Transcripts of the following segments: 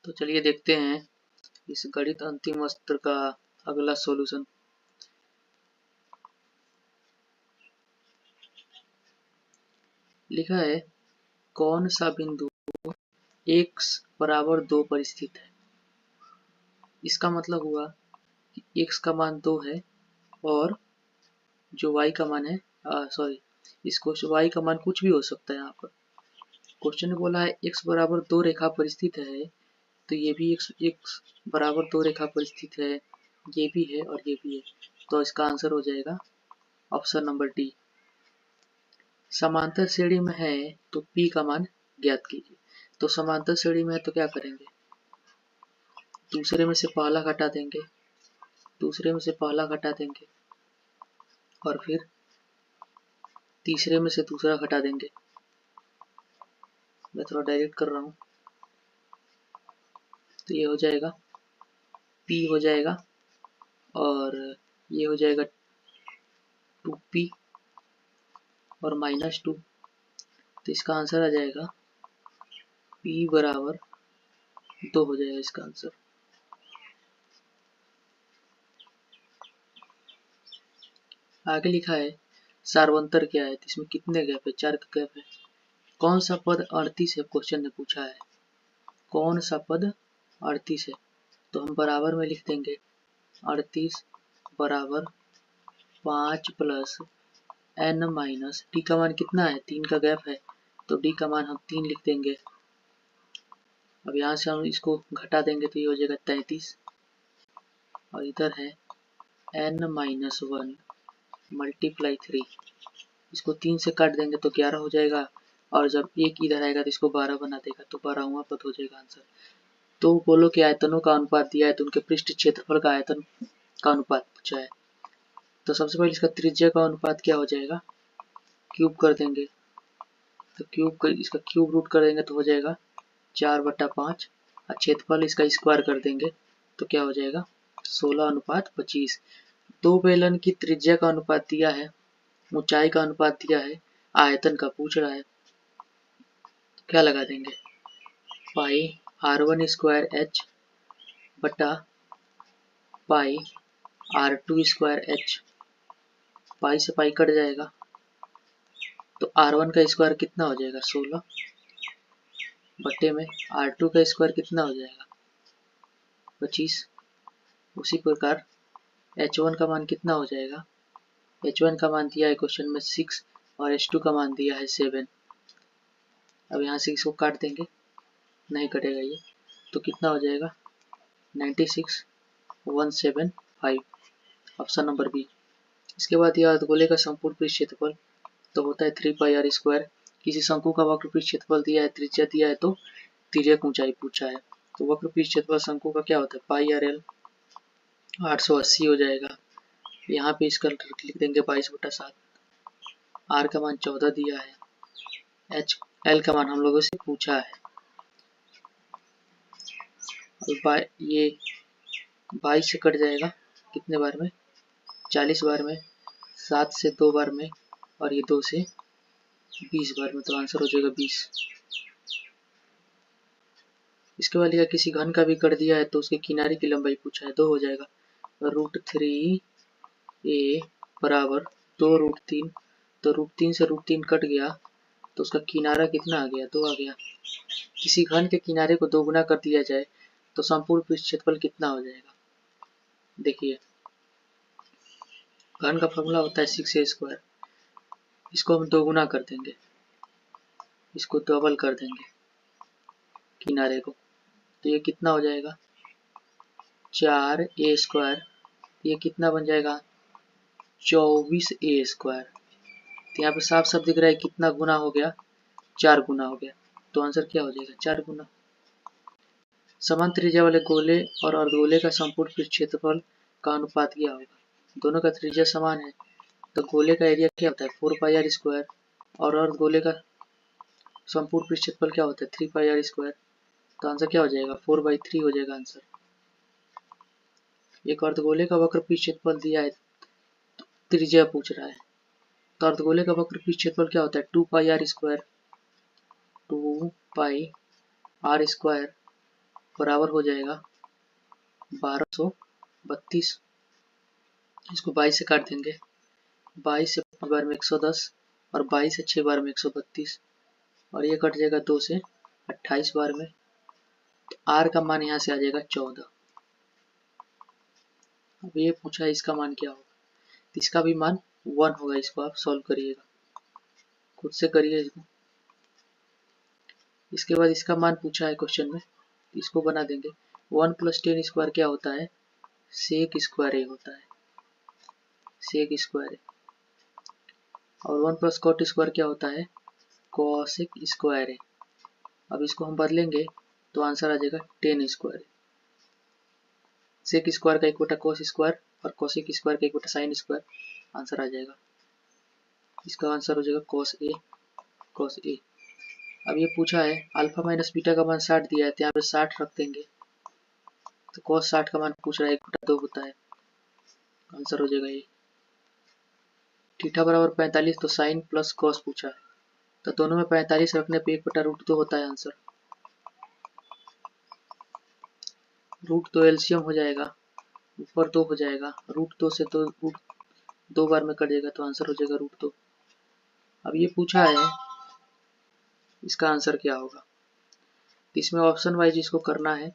तो चलिए देखते हैं इस गणित अंतिम अस्त्र का अगला सॉल्यूशन। लिखा है कौन सा बिंदु x बराबर 2 पर स्थित है। इसका मतलब हुआ कि x का मान 2 है और जो y का मान है इसको y का मान कुछ भी हो सकता है। यहाँ पर क्वेश्चन में बोला है x बराबर 2 रेखा पर स्थित है, तो ये भी x बराबर 2 रेखा पर स्थित है, ये भी है और ये भी है, तो इसका आंसर हो जाएगा ऑप्शन नंबर डी। समांतर श्रेणी में है तो p का मान ज्ञात कीजिए। तो समांतर श्रेणी में है तो क्या करेंगे, दूसरे में से पहला घटा देंगे, दूसरे में से पहला घटा देंगे और फिर तीसरे में से दूसरा घटा देंगे। मैं थोड़ा डायरेक्ट कर रहा हूँ, तो ये हो जाएगा p हो जाएगा और ये हो जाएगा 2p और -2, तो इसका आंसर आ जाएगा p बराबर 2 हो जाएगा इसका आंसर। आगे लिखा है सार्वंतर क्या है, तो इसमें कितने गैप है, 4 का गैप है। कौन सा पद 38 है, क्वेश्चन ने पूछा है कौन सा पद 38 है, तो हम बराबर में लिख देंगे 38 बराबर 5 प्लस n माइनस डी का मान कितना है, 3 का गैप है, तो डी का मान हम 3 लिख देंगे। अब यहाँ से हम इसको घटा देंगे तो ये हो जाएगा 33 और इधर है n माइनस 1 मल्टीप्लाई 3, इसको 3 से काट देंगे तो 11 हो जाएगा और जब एक इधर आएगा तो इसको 12 बना देगा, तो 12वां पद हो जाएगा आंसर। तो गोलों के आयतनों का अनुपात दिया है, तो उनके पृष्ठ क्षेत्रफल का आयतन का अनुपात पूछा है। तो सबसे पहले इसका त्रिज्या का अनुपात क्या हो जाएगा, क्यूब कर देंगे, तो इसका क्यूब रूट कर देंगे तो हो जाएगा 4/5 और क्षेत्रफल इसका स्क्वायर कर देंगे तो क्या हो जाएगा 16:25। दो बेलन की त्रिज्या का अनुपात दिया है, ऊंचाई का अनुपात दिया है, आयतन का पूछ रहा है, तो क्या लगा देंगे पाई r1 स्क्वायर h बटा पाई r2 स्क्वायर h, पाई से पाई कट जाएगा तो r1 का स्क्वायर कितना हो जाएगा 16 बटे में r2 का स्क्वायर कितना हो जाएगा 25। उसी प्रकार h1 का मान कितना हो जाएगा, h1 का मान दिया है क्वेश्चन में 6 और h2 का मान दिया है 7। अब यहाँ से इसको काट देंगे, नहीं कटेगा ये, तो कितना हो जाएगा 96,175, ऑप्शन नंबर बी। इसके बाद यह अर्धगोले का संपूर्ण पृष्ठ क्षेत्रफल तो होता है 3πr स्क्वायर। किसी शंकु का वक्र पृष्ठ क्षेत्रफल दिया है, त्रिज्या दिया है, तो तिर्यक ऊंचाई पूछा है, तो वक्र पृष्ठ क्षेत्रफल शंकु का क्या होता है πrl 880 हो जाएगा। यहाँ पे इसका लिख देंगे 22/7, r का मान 14 दिया है, l का मान हम लोगों से पूछा है, ये 22 से कट जाएगा कितने बार में 40 बार में, 7 से 2 बार में और ये 2 से 20 बार में, तो आंसर हो जाएगा 20। इसके बाद लिखा किसी घन का भी कर दिया है तो उसके किनारे की लंबाई पूछा है, 2 हो जाएगा √3a बराबर 2√3, तो √3 से √3 कट गया तो उसका किनारा कितना आ गया 2 आ गया। किसी घन के किनारे को 2 गुना कर दिया जाए तो संपूर्ण पृष्ठ क्षेत्रफल कितना हो जाएगा, देखिए घन का फॉर्मूला होता है 6a स्क्वायर, इसको हम 2 गुना कर देंगे, इसको डबल कर देंगे किनारे को, तो ये कितना हो जाएगा 4a स्क्वायर, ये कितना बन जाएगा 24a स्क्वायर। तो यहाँ पे साफ साफ दिख रहा है कितना गुना हो गया 4 गुना हो गया, तो आंसर क्या हो जाएगा 4 गुना। समान त्रिज्या वाले गोले और अर्धगोले का संपूर्ण पृष्ठ क्षेत्रफल का अनुपात क्या होगा, दोनों का त्रिज्या समान है, तो गोले का एरिया क्या होता है 4πr स्क्वायर और अर्धगोले का संपूर्ण पृष्ठ क्षेत्रफल क्या होता है 3πr स्क्वायर, तो आंसर क्या हो जाएगा 4/3 हो जाएगा आंसर। एक अर्धगोले का वक्र पृष्ठ क्षेत्रफल दिया है, त्रिज्या पूछ रहा है, तो अर्धगोले का वक्र पृष्ठ क्षेत्रफल क्या होता है 2πr स्क्वायर, 2πr स्क्वायर बराबर हो जाएगा 1232। इसको 22 से काट देंगे, 22 से 5 बार में 110 और 22 से 6 बार में 132 और ये कट जाएगा 2 से 28 बार में। तो R का मान यहाँ से आ जाएगा 14। अब ये पूछा है इसका मान क्या होगा, तो इसका भी मान 1 होगा। इसको आप सॉल्व करिएगा, खुद से करिए इसको। इसके बाद इसका मान पूछा है क्वेश्चन में, इसको बना देंगे। 1 + 10 स्क्वायर क्या होता है, सेक स्क्वायर ए होता है, सेक स्क्वायर ए। और 1 + कॉट स्क्वायर क्या होता है, कोसेक स्क्वायर ए। अब इसको हम बदलेंगे तो आंसर आ जाएगा 10 स्क्वायर। सेक स्क्वायर का एक बटा कोस स्क्वायर और कोसेक स्क्वायर का एक बटा साइन स्क्वायर, आंसर आ जाएगा। इसका आंसर हो जाएगा कोस ए, कोस ए। अब ये पूछा है अल्फा माइनस बीटा का मान 60 दिया है, तो यहाँ पे 60 रख देंगे। तो कोस 60 का मान पूछ रहा है 1/2 होता है, आंसर हो जाएगा ये। थीटा बराबर 45, तो साइन प्लस कॉस पूछा है, तो दोनों में 45 रखने पे 1/√2 होता है आंसर। √2 एलसीएम हो जाएगा, ऊपर 2 हो जाएगा, √2 से तो दो बार में कट जाएगा, तो आंसर हो जाएगा √2। अब ये पूछा है इसका आंसर क्या होगा, इसमें ऑप्शन वाइज इसको करना है।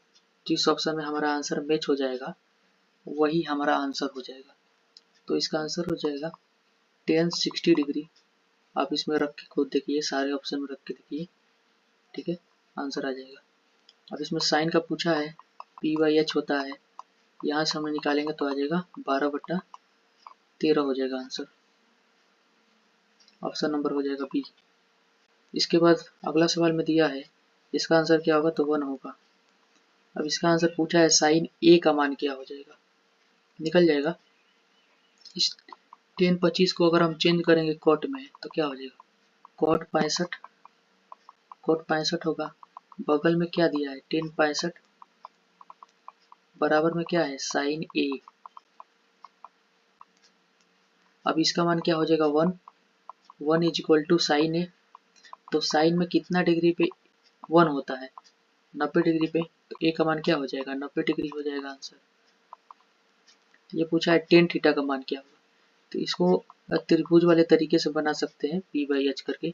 जिस ऑप्शन में हमारा आंसर मैच हो जाएगा वही हमारा आंसर हो जाएगा। तो इसका आंसर हो जाएगा tan 60 डिग्री। आप इसमें रख के खुद देखिए, सारे ऑप्शन में रख के देखिए, ठीक है, आंसर आ जाएगा। अब इसमें साइन का पूछा है, P/H होता है, यहाँ से हम निकालेंगे तो आ जाएगा 12/13 हो जाएगा आंसर। ऑप्शन नंबर हो जाएगा बी। इसके बाद अगला सवाल में दिया है, इसका आंसर क्या होगा, तो 1 होगा। अब इसका आंसर पूछा है साइन ए का मान क्या हो जाएगा, निकल जाएगा। इस tan 25 को अगर हम चेंज करेंगे कॉट में तो क्या हो जाएगा, कॉट 65, कॉट 65 होगा। बगल में क्या दिया है, tan 65, बराबर में क्या है, साइन ए। अब इसका मान क्या हो जाएगा, 1 1 = साइन ए। तो साइन में कितना डिग्री पे 1 होता है, 90 डिग्री पे, तो ए का मान क्या हो जाएगा, 90 डिग्री हो जाएगा आंसर। ये पूछा है tan थीटा का मान क्या होगा, तो इसको त्रिभुज वाले तरीके से बना सकते हैं, P/H करके,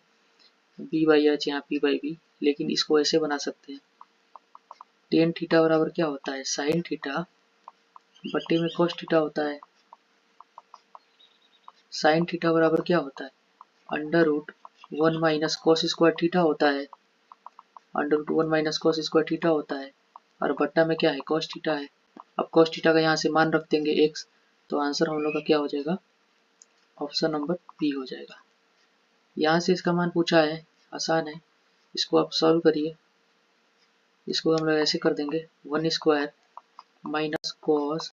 B/H यहाँ P/B, लेकिन इसको ऐसे बना सकते हैं। tan थीटा बराबर क्या होता है, साइन थीटा बट्टे में cos थीटा होता है। साइन थीटा बराबर क्या होता है, √1 - cos स्क्वायर थीटा होता है, √1 - cos स्क्वायर थीटा होता है, और बट्टा में क्या है, cos थीटा है। अब cos थीटा का यहाँ से मान रख देंगे x, तो आंसर हम लोग का क्या हो जाएगा, ऑप्शन नंबर बी हो जाएगा। यहाँ से इसका मान पूछा है, आसान है, इसको आप सॉल्व करिए। इसको हम लोग ऐसे कर देंगे, 1 स्क्वायर माइनस cos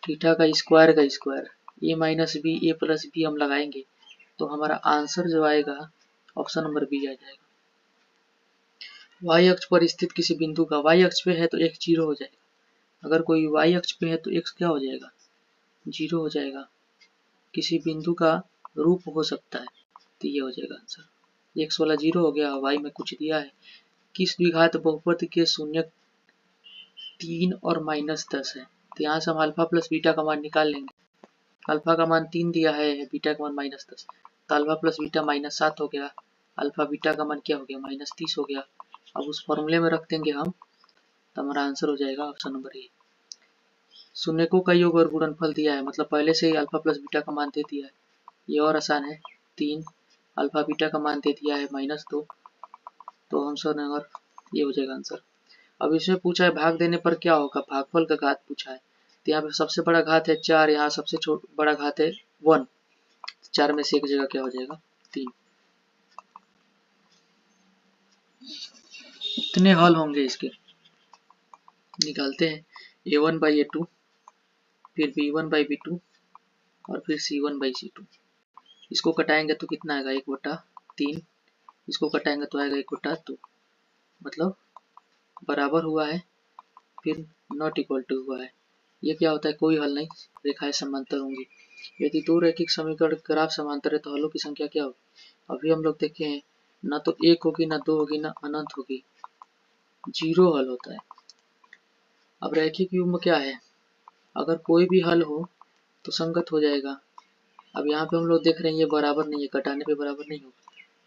थीटा का square, a minus B, a plus B हम लगाएंगे तो हमारा आंसर जो आएगा ऑप्शन नंबर बी आ जाएगा। y अक्ष पर स्थित किसी बिंदु का, y अक्ष पे है तो x 0 हो जाएगा, अगर कोई y अक्ष पे है तो x क्या हो जाएगा, 0 हो जाएगा। किसी बिंदु का रूप हो सकता है, तो ये हो जाएगा आंसर। x वाला 0 हो गया, y में कुछ दिया है। किस द्विघात बहुपद के शून्य 3 और -10 है, तो यहाँ से हम अल्फा प्लस बीटा का मान निकाल लेंगे। अल्फा का मान 3 दिया है, बीटा का मान -10, तो अल्फा प्लस बीटा -7 हो गया, अल्फा बीटा का मान क्या हो गया, -30 हो गया। अब उस फॉर्मूले में रख देंगे हम, तो हमारा आंसर हो जाएगा ऑप्शन नंबर ए। शून्यकों का योग और गुणनफल दिया है, मतलब पहले से ही अल्फा प्लस बीटा का मान दे दिया है, ये और आसान है। 3 अल्फा बीटा का मान दे दिया है -2, तो ऑप्शन नंबर ये हो जाएगा आंसर। अब इसमें पूछा है भाग देने पर क्या होगा, भागफल का घात पूछा है, तो यहाँ पे सबसे बड़ा घात है 4, यहाँ सबसे बड़ा घात है 1, 4 में से एक जगह क्या हो जाएगा, 3। इतने हल होंगे इसके, निकालते हैं। a1/a2, फिर b1/b2 और फिर c1/c2। इसको कटाएंगे तो कितना आएगा, 1/3। इसको कटाएंगे तो आएगा 1/2, मतलब बराबर हुआ है, फिर नॉट इक्वल टू हुआ है। ये क्या होता है, कोई हल नहीं, रेखाएं समांतर होंगी। यदि दो रैखिक समीकरण ग्राफ समांतर है तो हलों की संख्या क्या होगी। अभी हम लोग देखे हैं, ना तो 1 होगी, ना 2 होगी, ना अनंत होगी। जीरो हल होता है। अब रैखिक युग्म क्या है, अगर कोई भी हल हो तो संगत हो जाएगा। अब यहाँ पे हम लोग देख रहे हैं ये बराबर नहीं है, घटाने पे बराबर नहीं होगा।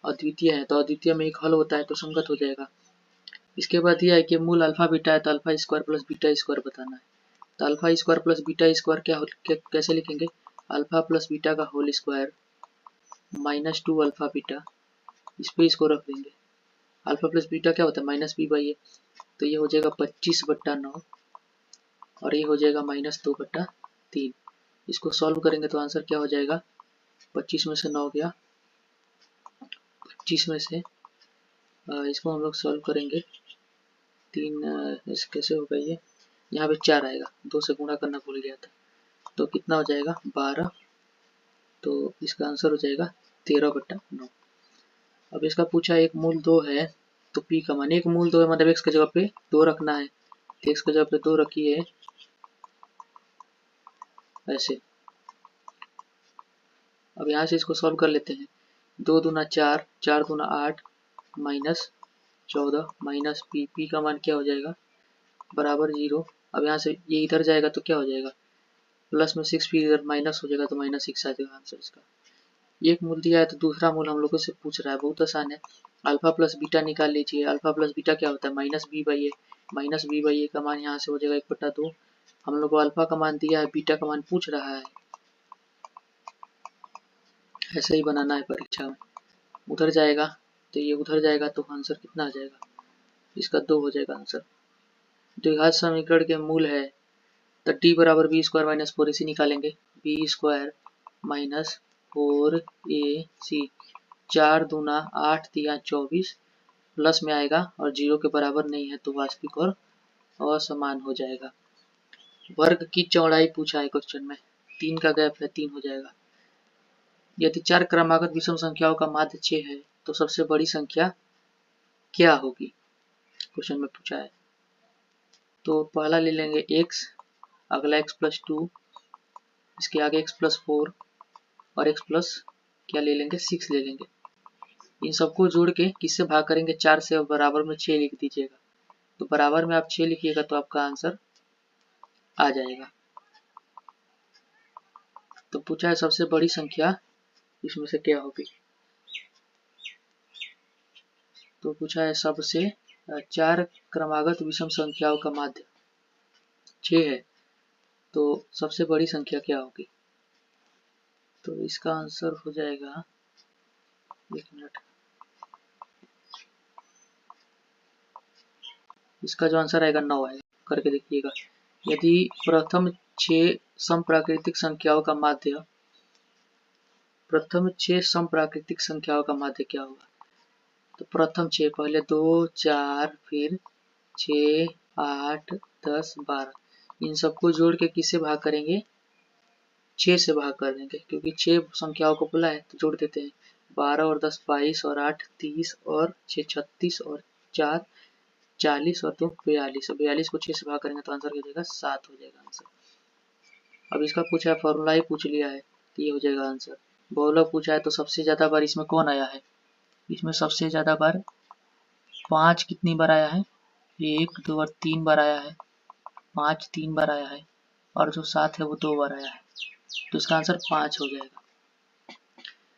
अद्वितीय है तो अद्वितीय में एक हल होता है तो संगत हो जाएगा। इसके बाद यह है कि मूल अल्फा बीटा है तो alpha square plus beta square बताना है। तो alpha square plus beta square कैसे लिखेंगे, अल्फा प्लस बीटा का होल स्क्वायर -2 अल्फा बीटा, इस पे इसको रख देंगे। अल्फा प्लस बीटा क्या होता है -b/a, तो ये हो जाएगा 25/9 और ये हो जाएगा -2/3। इसको सॉल्व करेंगे तो आंसर क्या हो जाएगा, 25 में से 9 गया, 25 में से इसको हम लोग सॉल्व करेंगे 3 कैसे होगा ये, यहाँ पे 4 आएगा, 2 से गुणा करना भूल गया था, तो कितना हो जाएगा 12, तो इसका आंसर हो जाएगा 13/9। अब इसका पूछा एक मूल 2 है तो p का मान, एक मूल 2 है मतलब x की जगह पे 2 रखना है, तो x की जगह पे 2 रखिए ऐसे। अब यहाँ से इसको सॉल्व कर लेते हैं, 2 दूना 4, 4 दूना 8, -14 माइनस p का मान क्या हो जाएगा बराबर 0। अब यहाँ से ये इधर जाएगा तो क्या हो जाएगा, प्लस में 6 फिर इधर माइनस हो जाएगा तो -6 आ जाएगा आंसर इसका। एक मूल दिया है तो दूसरा मूल हम लोगों से पूछ रहा है, बहुत आसान है। अल्फा प्लस बीटा निकाल लीजिए, अल्फा प्लस बीटा क्या होता है -b/a, -b/a का मान यहाँ से हो जाएगा 1/2। हम लोग को अल्फा का मान दिया है, बीटा का मान पूछ रहा है, ऐसे ही बनाना है परीक्षा में। उधर जाएगा तो ये उधर जाएगा तो आंसर कितना आ जाएगा, इसका 2 हो जाएगा आंसर। द्विघात समीकरण के मूल है तो d बराबर b² - 4 इसी निकालेंगे, b² - 4ac, 4 दूना 8 दिया 24, प्लस में आएगा और 0 के बराबर नहीं है तो वास्तविक और असमान हो जाएगा। वर्ग की चौड़ाई पूछा है क्वेश्चन में, 3 का गैप है 3 हो जाएगा। यदि 4 क्रमागत विषम संख्याओं का माध्य 6 है तो सबसे बड़ी संख्या क्या होगी, क्वेश्चन में पूछा है। तो पहला ले लेंगे x, अगला x+2, इसके आगे x+4 और x+ क्या ले लेंगे 6 ले लेंगे। इन सबको जोड़ के किससे भाग करेंगे, 4 से, और बराबर में 6 लिख दीजिएगा। तो बराबर में आप 6 लिखिएगा तो आपका आंसर आ जाएगा। तो पूछा है सबसे बड़ी संख्या इसमें से क्या होगी, तो पूछा है सबसे 4 क्रमागत विषम संख्याओं का माध्य 6 है तो सबसे बड़ी संख्या क्या होगी, तो इसका आंसर हो जाएगा, 1 मिनट, इसका जो आंसर आएगा 9 आएगा, करके देखिएगा। यदि प्रथम 6 समप्राकृतिक संख्याओं का माध्य, प्रथम 6 समप्राकृतिक संख्याओं का माध्य क्या होगा, तो प्रथम 6, पहले 2 4 फिर 6 8 10 12, इन सबको जोड़ के किससे भाग करेंगे, 6 से भाग कर देंगे, क्योंकि 6 संख्याओं को बोला है तो जोड़ देते हैं। 12 और 10 22 और 8 30 और 6 36 और 4 40 और 2 42, 42 को 6 से भाग करेंगे तो आंसर हो जाएगा 7 हो जाएगा आंसर। अब इसका पूछा है, फॉर्मूला ही पूछ लिया है तो ये हो जाएगा आंसर। बहुलक पूछा है तो सबसे ज्यादा बार इसमें कौन आया है, इसमें सबसे ज्यादा बार 5 कितनी बार आया है, 1 2 और 3 बार आया है, 5 3 बार आया है, और जो 7 है वो 2 बार आया है, तो इसका आंसर 5 हो जाएगा।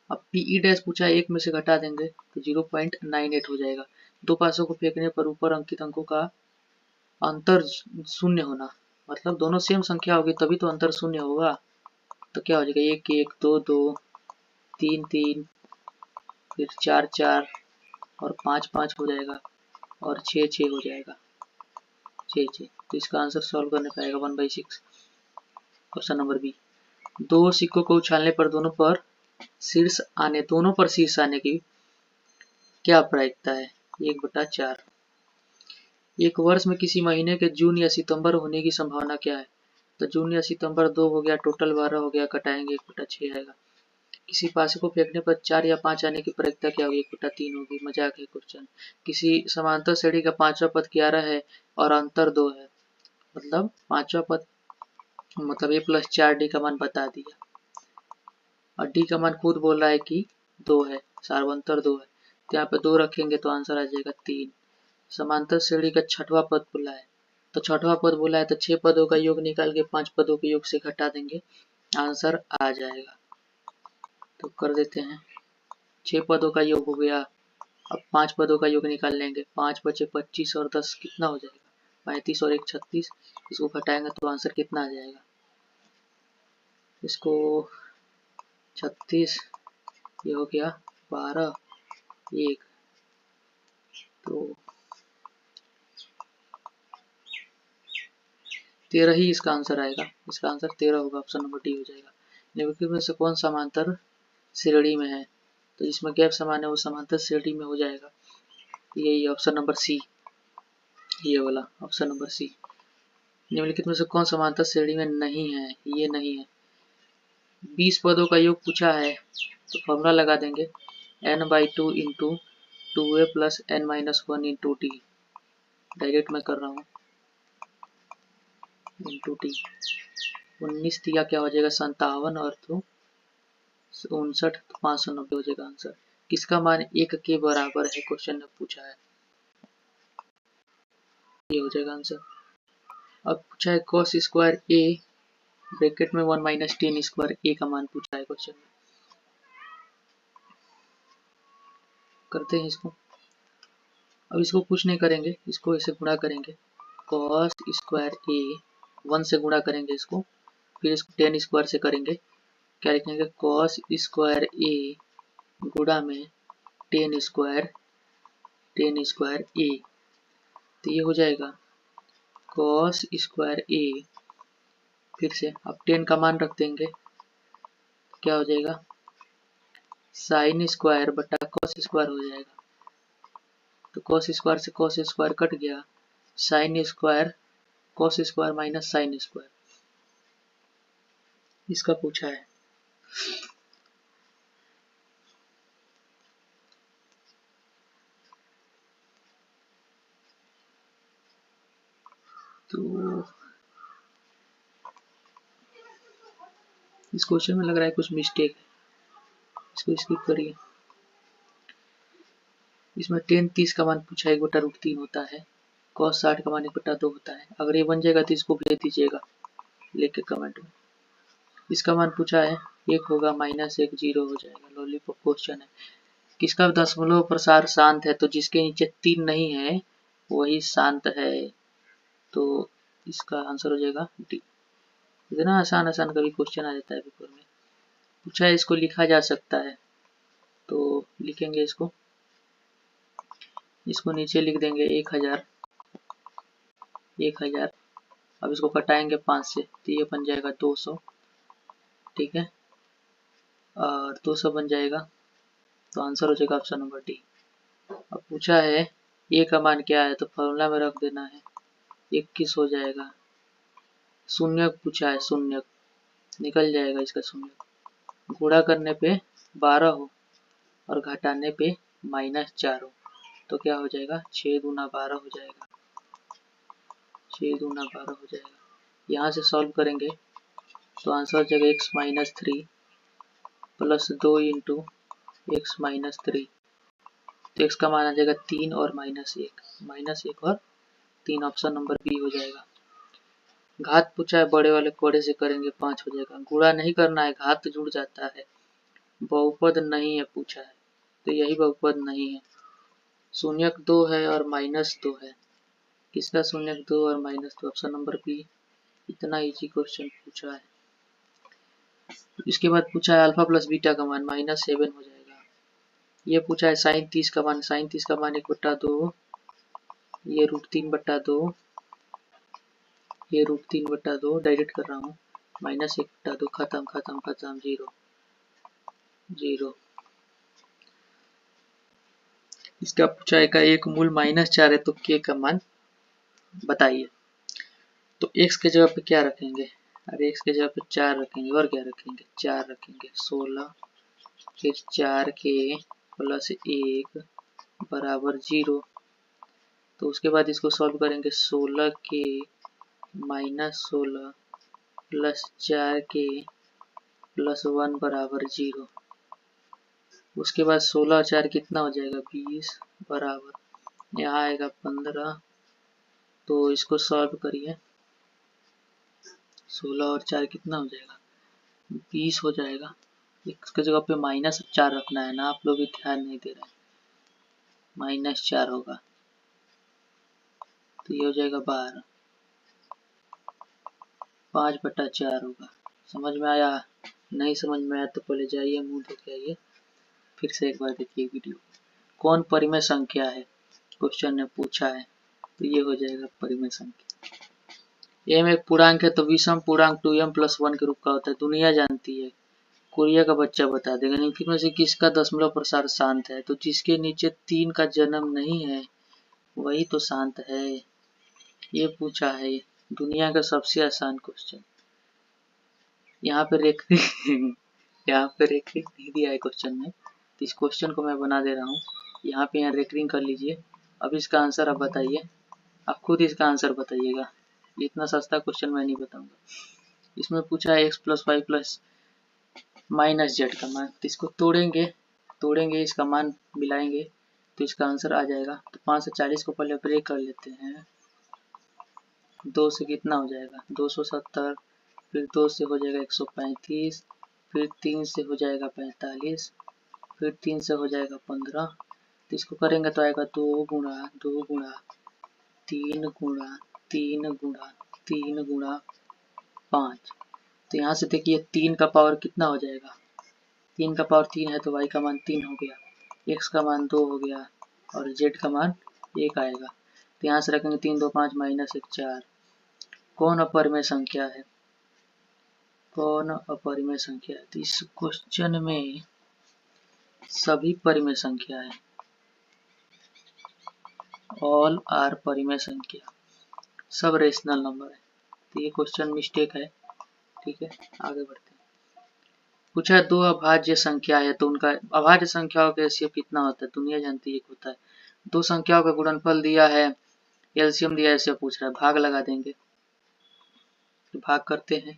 अब पीई डैश पूछा है, 1 में से घटा देंगे तो 0.98 हो जाएगा। दो पासों को फेंकने पर ऊपर अंकित अंकों का अंतर शून्य होना, मतलब दोनों सेम संख्या होगी तभी तो अंतर शून्य होगा। तो क्या हो जाएगा, 1 1 2 2 3 3 फिर 4 4 और 5 5 हो जाएगा और 6 6 हो जाएगा, 6 6। तो इसका आंसर सॉल्व करने पे आएगा 1/6, ऑप्शन नंबर बी। दो सिक्कों को उछालने पर दोनों पर शीर्ष आने की क्या प्रायिकता है, 1/4। एक वर्ष में किसी महीने के जून या सितंबर होने की संभावना क्या है, तो जून या सितंबर 2 हो गया, टोटल 12 हो गया, घटाएंगे 1/6 आएगा। किसी पासे को फेंकने पर 4 या 5 आने की प्रायिकता क्या होगी, 1/3 होगी, मजाक है क्वेश्चन। किसी समांतर श्रेणी का 5वां पद 11 है और अंतर 2 है, मतलब 5वां पद मतलब a+4d का मान बता दिया, और d का मान खुद बोल रहा है कि 2 है, सार्वंतर 2 है, तो यहाँ पे 2 रखेंगे तो आंसर आ जाएगा 3। समांतर श्रेणी का छठवां पद बोला है, तो छठवां पद बोला है तो 6 पदों का योग निकाल के 5 पदों के योग से घटा देंगे, आंसर आ जाएगा। तो कर देते हैं, 6 पदों का योग हो गया, अब 5 पदों का योग निकाल लेंगे, 5 बचे 25 और 10 कितना हो जाएगा, 35 और 1 36, इसको घटाएंगे तो आंसर कितना आ जाएगा, इसको 36, ये हो गया 12, 1, तो 13 ही इसका आंसर आएगा। इसका आंसर 13 होगा, ऑप्शन नंबर डी हो जाएगा। निम्नलिखित में से कौन समांतर श्रेणी में है, तो जिसमें गैप समान है वो समांतर श्रेणी में हो जाएगा, यही ऑप्शन नंबर सी, ये वाला ऑप्शन नंबर सी। निम्नलिखित में से कौन समांतर श्रेणी में नहीं है, ये नहीं है। 20 पदों का योग पूछा है तो फॉर्मूला लगा देंगे, n/2 into 2a plus n-1 into T, direct मैं कर रहा हूँ, इंटू टी। 19 दिया क्या हो जाएगा 57 और 2 59, तो 590 हो जाएगा आंसर। किसका मान 1 के बराबर है, क्वेश्चन ने पूछा है, ये हो जाएगा आंसर। अब पूछा है cos स्क्वायर a ब्रैकेट में 1 माइनस टेन स्क्वायर a का मान पूछा है क्वेश्चन में, करते हैं इसको। अब इसको कुछ नहीं करेंगे, इसको ऐसे गुणा करेंगे, cos स्क्वायर a 1 से गुणा करेंगे इसको, फिर इसको 10 स्क्वायर से करेंगे, क्या लिखेंगे cos स्क्वायर a गुणा में 10 स्क्वायर a, तो ये हो जाएगा cos स्क्वायर a, फिर से अब 10 का मान रख देंगे, क्या हो जाएगा साइन स्क्वायर बटा cos स्क्वायर हो जाएगा, तो cos स्क्वायर से cos स्क्वायर कट गया, sine square cos square minus sine square, इसका पूछा है। तो इस क्वेश्चन में लग रहा है कुछ मिस्टेक है, इसको स्किप करिए। इसमें 10 30 का मान पूछा है, 1/√3 होता है, cos 60 का मान 1/2 होता है। अगर ये बन जाएगा तो इसको भेज दीजिएगा लिख के कमेंट में। इसका मान पूछा है 1 होगा -1 0 हो जाएगा, लॉलीपॉप क्वेश्चन है। किसका दशमलव प्रसार शांत है, तो जिसके नीचे 3 नहीं है वही शांत है, तो इसका आंसर हो जाएगा डी। इतना आसान आसान कभी क्वेश्चन आ जाता है पेपर में। पूछा है इसको लिखा जा सकता है, तो लिखेंगे इसको नीचे लिख देंगे 1000, अब इसको कटाएंगे 5 से तो ये बन जाएगा 200, ठीक है, और 200 बन जाएगा, तो आंसर हो जाएगा ऑप्शन नंबर डी। अब पूछा है ए का मान क्या है, तो फॉर्मूला में रख देना है, 21 हो जाएगा। शून्यक पूछा है, शून्यक निकल जाएगा इसका शून्यक, गुणा करने पे 12 हो और घटाने पे -4 हो, तो क्या हो जाएगा 6 दूना 12 हो जाएगा, 6 दूना 12 हो जाएगा। यहाँ से सॉल्व करेंगे तो आंसर हो जाएगा x-3 प्लस 2 इंटू x-3, तो x का मान आ जाएगा 3 और -1 और 3, ऑप्शन नंबर बी हो जाएगा। घात पूछा है, बड़े वाले कोड़े से करेंगे 5 हो जाएगा, गुणा नहीं करना है, घात जुड़ जाता है। बहुपद नहीं है पूछा है, तो यही बहुपद नहीं है। शून्यक 2 है और -2 है, किसका शून्यक 2 और -2, ऑप्शन नंबर बी। इतना इजी क्वेश्चन पूछा है। इसके बाद पूछा है अल्फा प्लस बीटा का मान -7 हो जाएगा। ये पूछा है साइन 30 का मान, 1/2, ये √3/2, ये √3/2, डायरेक्ट कर रहा हूँ, -1/2, खत्म 0। इसका पूछा है का एक मूल -4 है, तो के का मान बताइए। तो x के जगह पे क्या रखेंगे, अरे x के जगह पे 4 रखेंगे, और क्या रखेंगे 4 रखेंगे, 16, फिर 4 के प्लस 1 बराबर 0, तो उसके बाद इसको सॉल्व करेंगे, 16 के -16 प्लस 4 के प्लस 1 बराबर 0, उसके बाद 16 और 4 कितना हो जाएगा 20 बराबर यहाँ आएगा 15, तो इसको सॉल्व करिए। 16 और 4 कितना हो जाएगा, 20 हो जाएगा। इसके जगह पे -4 रखना है ना, आप लोग भी ध्यान नहीं दे रहे हैं। -4 होगा तो ये हो जाएगा 12, 5/4 होगा। समझ में आया? नहीं समझ में आया तो पहले जाइए मुंह धो के आइए, फिर से एक बार देखिए वीडियो। कौन परिमेय संख्या है, क्वेश्चन ने पूछा है, तो ये हो जाएगा परिमेय संख्या। m एक पूर्णांक है तो विषम पूर्णांक 2m+1 के रूप का होता है, दुनिया जानती है। कोरिया का बच्चा बता देगा। निम्नलिखित में से किसका दशमलव प्रसार शांत है, तो जिसके नीचे 3 का जन्म नहीं है वही तो शांत है। ये पूछा है, दुनिया का सबसे आसान क्वेश्चन। यहाँ पे रेखा यहाँ पे रेखरिंग नहीं दिया है क्वेश्चन में, तो इस क्वेश्चन को मैं बना दे रहा हूँ। यहाँ पे रेखरिंग कर लीजिए। अब इसका आंसर आप बताइए, आप खुद इसका आंसर बताइएगा, इतना सस्ता क्वेश्चन मैं नहीं बताऊंगा। इसमें पूछा है x+y+ -z का मान, तो इसको तोड़ेंगे इसका मान मिलाएंगे तो इसका आंसर आ जाएगा। तो 5 से 40 को पहले ब्रेक कर लेते हैं। 2 से कितना हो जाएगा, 270, फिर 2 से हो जाएगा 135, फिर 3 से हो जाएगा 45, फिर 3 से हो जाएगा 15। तो इसको करेंगे तो आएगा 2 गुणा 2 गुणा 3 गुणा 3 गुणा 3 गुणा 5। तो यहाँ से देखिए 3 का पावर कितना हो जाएगा, 3 का पावर 3 है तो y का मान 3 हो गया, x का मान 2 हो गया और z का मान 1 आएगा। तो यहाँ से रखेंगे 3 2 5 -1 4। कौन अपरिमेय संख्या है, कौन अपरिमेय संख्या है? तो इस क्वेश्चन में सभी परिमेय संख्या है, ऑल आर परिमेय संख्या, सब रेशनल नंबर है। तो ये क्वेश्चन मिस्टेक है, ठीक है। आगे बढ़ते हैं। पूछा है 2 अभाज्य संख्या है तो उनका अभाज्य संख्याओं का एलसीएम कितना होता है, दुनिया जानती है होता है। 2 संख्याओं का गुणनफल दिया है, एलसीएम दिया है, ऐसे पूछ रहा है, भाग लगा देंगे। तो भाग करते हैं,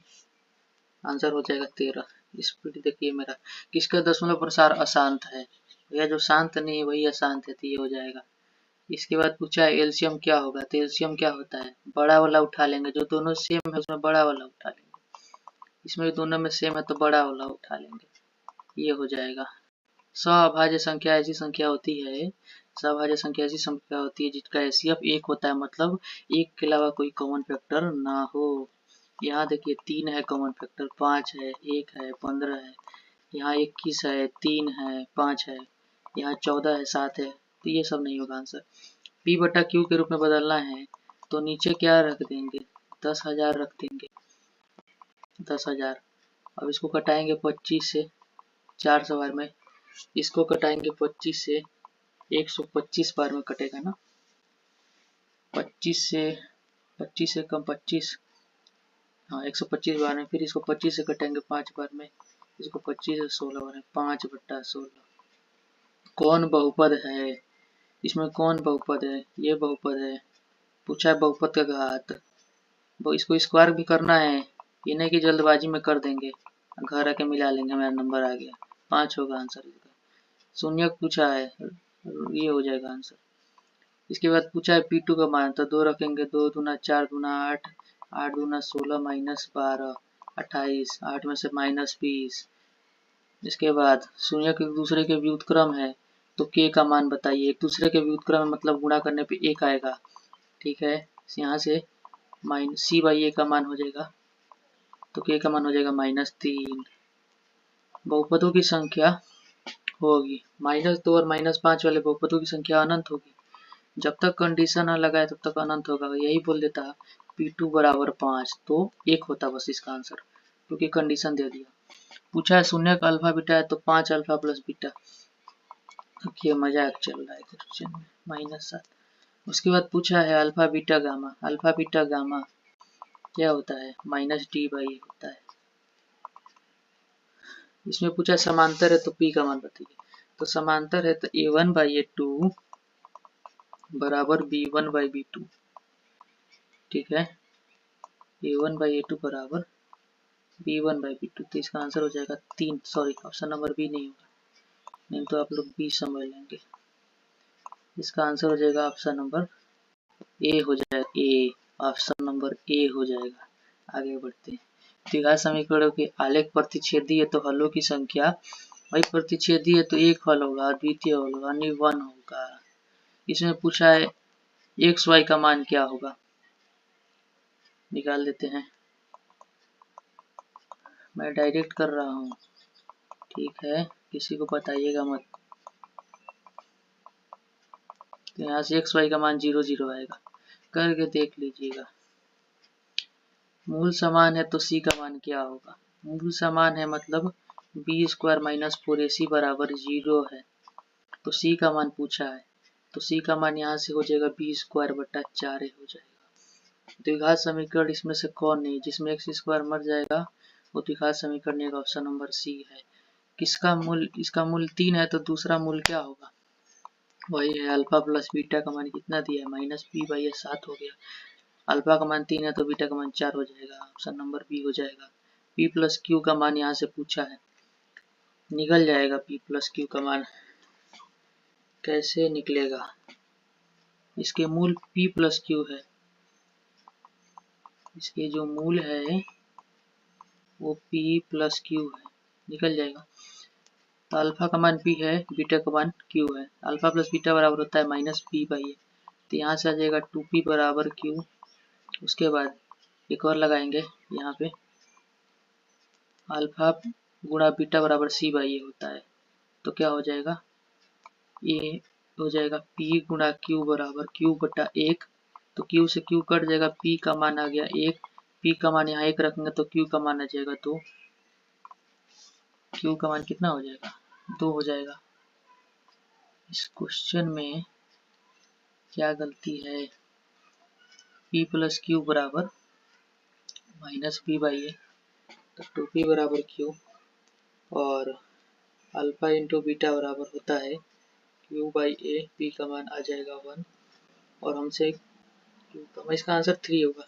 आंसर हो जाएगा 13। स्पीड देखिए मेरा, किसका दशमलव प्रसार अशांत है, भैया जो शांत नहीं है वही अशांत है, तो ये हो जाएगा। इसके बाद पूछा है एलसीएम क्या होगा, तो एलसीएम क्या होता है, बड़ा वाला उठा लेंगे, जो दोनों सेम है उसमें बड़ा वाला उठा लेंगे, इसमें दोनों में सेम है तो बड़ा वाला उठा लेंगे, ये हो जाएगा। सअभाज्य संख्या ऐसी संख्या होती है, सअभाज्य संख्या ऐसी संख्या होती है जिसका एचसीएफ 1 होता है, मतलब 1 के अलावा कोई कॉमन फैक्टर ना हो। यहाँ देखिए 3 है कॉमन फैक्टर, 5 है, 1 है, 15 है, यहाँ 21 है, 3 है, 5 है, यहाँ 14 है, 7 है, तो ये सब नहीं होगा आंसर। P/Q के रूप में बदलना है तो नीचे क्या रख देंगे, 10,000 रख देंगे, 10,000। अब इसको कटाएंगे 25 से, 400 बार में, इसको कटाएंगे 25 से, 125 बार में कटेगा ना, 25 से कम 25, हाँ 125 बार में, फिर इसको 25 से कटेंगे 5 बार में, इसको 25 से 16 बार में, 5/16। कौन बहुपद है, इसमें कौन बहुपद है, ये बहुपद है। पूछा है बहुपद का घात, वो इसको स्क्वायर भी करना है, ये नहीं कि जल्दबाजी में कर देंगे, घर आके मिला लेंगे, मेरा नंबर आ गया, 5 होगा आंसर इसका। शून्य पूछा है, ये हो जाएगा आंसर। इसके बाद पूछा है P2 का मान, तो 2 रखेंगे, 2 दूना 4 दूना 8, 8 दूना 16 -12 28, 8 में से -20। इसके बाद शून्य के दूसरे के व्युत्क्रम है तो k का मान बताइए, एक दूसरे के व्युत्क्रम में मतलब गुणा करने पे 1 आएगा, ठीक है। यहाँ से c/a का मान हो जाएगा, तो k का मान हो जाएगा -3। बहुपदों की संख्या होगी -2 और -5 वाले बहुपदों की संख्या अनंत होगी, जब तक कंडीशन ना लगाए तब तक अनंत होगा। यही बोल देता P2 बराबर 5, तो 1 होता बस इसका आंसर, क्योंकि कंडीशन दे दिया। पूछा है शून्य का अल्फा बीटा है तो 5 अल्फा प्लस बीटा, ये मजाक चल रहा है क्वेश्चन में, -7। उसके बाद पूछा है alpha beta gamma, alpha beta gamma क्या होता है, -d/a होता है। इसमें पूछा समांतर है तो P का मान बताइए, तो समांतर है तो A1/A2 बराबर B1/B2, ठीक है, A1/A2 बराबर B1/B2, तो इसका आंसर हो जाएगा 3, सॉरी ऑप्शन नंबर बी नहीं होगा, नहीं तो आप लोग बी समझ लेंगे। इसका आंसर हो जाएगा ऑप्शन नंबर ए हो जाएगा, ए, ऑप्शन नंबर ए हो जाएगा। आगे बढ़ते हैं। द्विघात समीकरणों के आलेख प्रतिच्छेदी है तो हलों की संख्या, भाई प्रतिच्छेदी है तो एक हल होगा, द्वितीय हल होगा, यानी 1 होगा। इसमें पूछा है एक्स वाई का मान क्या होगा, निकाल देते हैं। मैं डायरेक्ट कर रहा हूँ, ठीक है, किसी को बताइएगा मत। तो यहाँ से एक्स वाई का मान 0 0 आएगा, करके देख लीजिएगा। मूल समान है तो सी का मान क्या होगा, मूल समान है मतलब बी स्क्वायर माइनस 4ac बराबर 0 है, तो सी का मान पूछा है, तो सी का मान यहाँ से हो जाएगा बी स्क्वायर बटा 4 हो जाएगा। द्विघात समीकरण इसमें से कौन नहीं, जिसमें एक्स स्क्वायर मर जाएगा वो द्विघात समीकरण का ऑप्शन नंबर सी है। किसका मूल, इसका मूल 3 है तो दूसरा मूल क्या होगा, वही है अल्फा प्लस बीटा का मान कितना दिया है, माइनस पी बाई 7 हो गया। अल्फा का मान 3 है तो बीटा का मान 4 हो जाएगा, ऑप्शन नंबर बी हो जाएगा। पी प्लस क्यू का मान यहाँ से पूछा है, निकल जाएगा पी प्लस क्यू का मान। कैसे निकलेगा, इसके मूल पी प्लस क्यू है, इसके जो मूल है वो पी प्लस क्यू है, निकल जाएगा। तो अल्फा का मान पी है, बीटा का मान क्यू है, अल्फा प्लस बीटा बराबर होता है माइनस पी बाई ए, तो यहाँ से आ जाएगा 2p बराबर क्यू। उसके बाद एक और लगाएंगे यहाँ पे, अल्फा गुणा बीटा बराबर सी बाई ए होता है, तो क्या हो जाएगा, ये हो जाएगा p गुणा क्यू बराबर क्यू बटा 1, तो क्यू से क्यू कट जाएगा, p का मान आ गया 1, p का मान यहाँ 1 रखेंगे तो q का मान आ जाएगा 2, q का मान कितना हो जाएगा 2 हो जाएगा। इस क्वेश्चन में क्या गलती है, p प्लस क्यू बराबर माइनस पी बाई ए, तो 2p बराबर क्यू और अल्फा इंटू बीटा बराबर होता है क्यू बाई ए, पी का मान आ जाएगा 1 और हमसे क्यू का, इसका आंसर 3 होगा,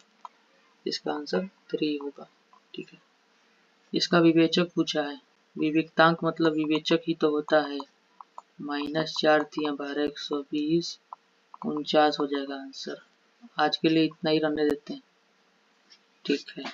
इसका आंसर 3 होगा, ठीक है। इसका विवेचक पूछा है, विविक्तांक मतलब विवेचक ही तो होता है, माइनस 4 3 12 120 49 हो जाएगा आंसर। आज के लिए इतना ही रहने देते हैं, ठीक है।